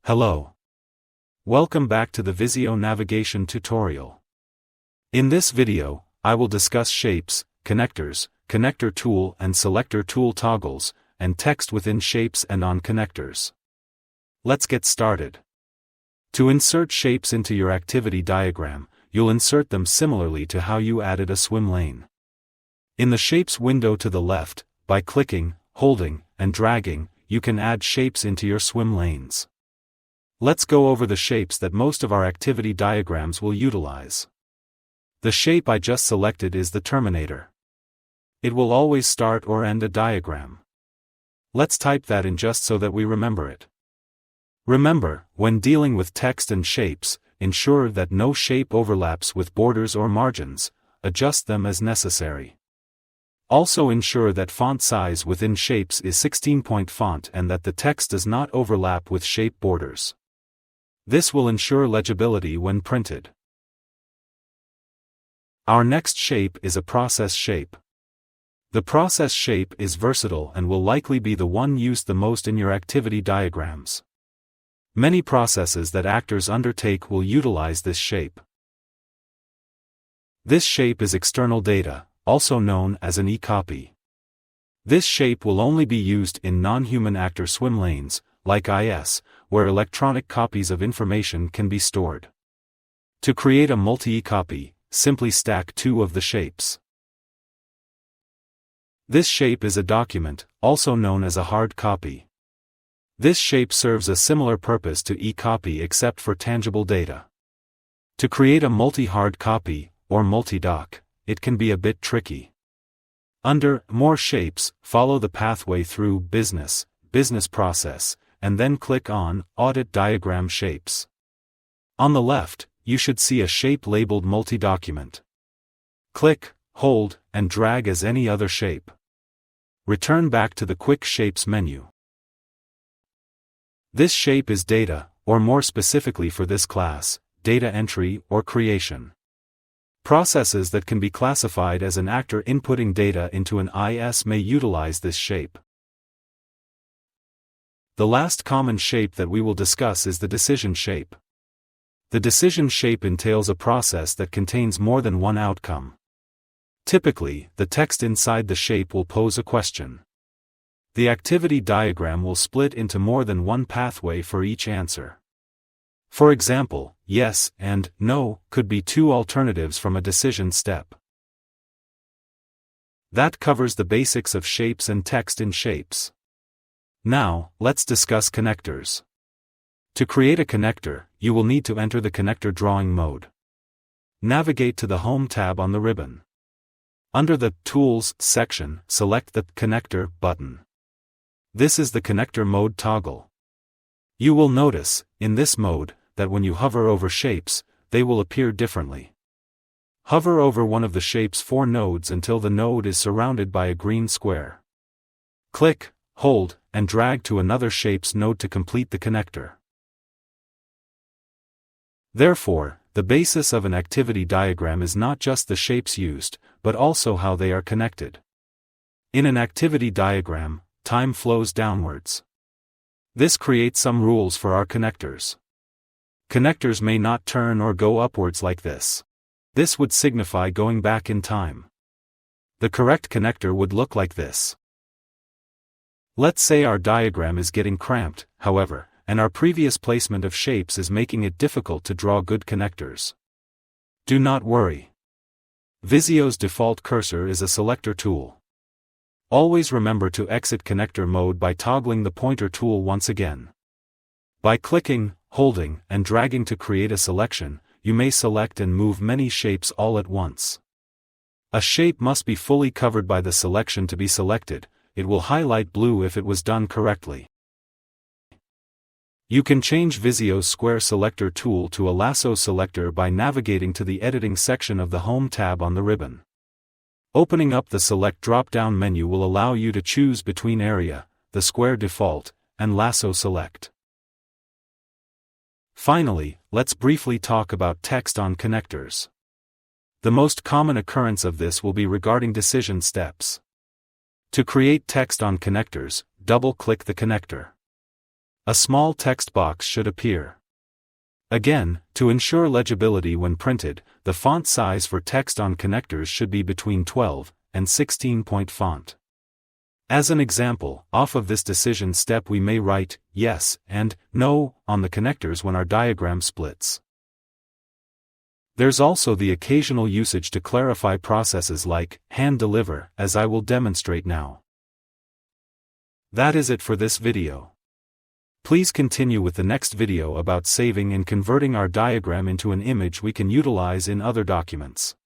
Hello. Welcome back to the Visio navigation tutorial. In this video, I will discuss shapes, connectors, connector tool and selector tool toggles, and text within shapes and on connectors. Let's get started. To insert shapes into your activity diagram, you'll insert them similarly to how you added a swim lane. In the Shapes window to the left, by clicking, holding, and dragging, you can add shapes into your swim lanes. Let's go over the shapes that most of our activity diagrams will utilize. The shape I just selected is the terminator. It will always start or end a diagram. Let's type that in just so that we remember it. Remember, when dealing with text and shapes, ensure that no shape overlaps with borders or margins. Adjust them as necessary. Also ensure that font size within shapes is 16-point font and that the text does not overlap with shape borders. This will ensure legibility when printed. Our next shape is a process shape. The process shape is versatile and will likely be the one used the most in your activity diagrams. Many processes that actors undertake will utilize this shape. This shape is external data, also known as an e-copy. This shape will only be used in non-human actor swim lanes, like IS, where electronic copies of information can be stored. To create a multi-copy, simply stack two of the shapes. This shape is a document, also known as a hard copy. This shape serves a similar purpose to e-copy except for tangible data. To create a multi-hard copy, or multi-doc, it can be a bit tricky. Under More Shapes, follow the pathway through Business Process, and then click on Audit Diagram Shapes. On the left, you should see a shape labeled Multi-Document. Click, hold, and drag as any other shape. Return back to the Quick Shapes menu. This shape is data, or more specifically for this class, data entry or creation. Processes that can be classified as an actor inputting data into an IS may utilize this shape. The last common shape that we will discuss is the decision shape. The decision shape entails a process that contains more than one outcome. Typically, the text inside the shape will pose a question. The activity diagram will split into more than one pathway for each answer. For example, yes and no could be two alternatives from a decision step. That covers the basics of shapes and text in shapes. Now, let's discuss connectors. To create a connector, you will need to enter the connector drawing mode. Navigate to the Home tab on the ribbon. Under the Tools section, select the Connector button. This is the connector mode toggle. You will notice, in this mode, that when you hover over shapes, they will appear differently. Hover over one of the shape's four nodes until the node is surrounded by a green square. Click, hold, and drag to another shape's node to complete the connector. Therefore, the basis of an activity diagram is not just the shapes used, but also how they are connected. In an activity diagram, time flows downwards. This creates some rules for our connectors. Connectors may not turn or go upwards like this. This would signify going back in time. The correct connector would look like this. Let's say our diagram is getting cramped, however, and our previous placement of shapes is making it difficult to draw good connectors. Do not worry. Visio's default cursor is a selector tool. Always remember to exit connector mode by toggling the pointer tool once again. By clicking, holding, and dragging to create a selection, you may select and move many shapes all at once. A shape must be fully covered by the selection to be selected. It will highlight blue if it was done correctly. You can change Visio's square selector tool to a lasso selector by navigating to the editing section of the Home tab on the ribbon. Opening up the Select drop-down menu will allow you to choose between Area, the square default, and Lasso Select. Finally, let's briefly talk about text on connectors. The most common occurrence of this will be regarding decision steps. To create text on connectors, double-click the connector. A small text box should appear. Again, to ensure legibility when printed, the font size for text on connectors should be between 12 and 16-point font. As an example, off of this decision step we may write yes and no on the connectors when our diagram splits. There's also the occasional usage to clarify processes like hand deliver, as I will demonstrate now. That is it for this video. Please continue with the next video about saving and converting our diagram into an image we can utilize in other documents.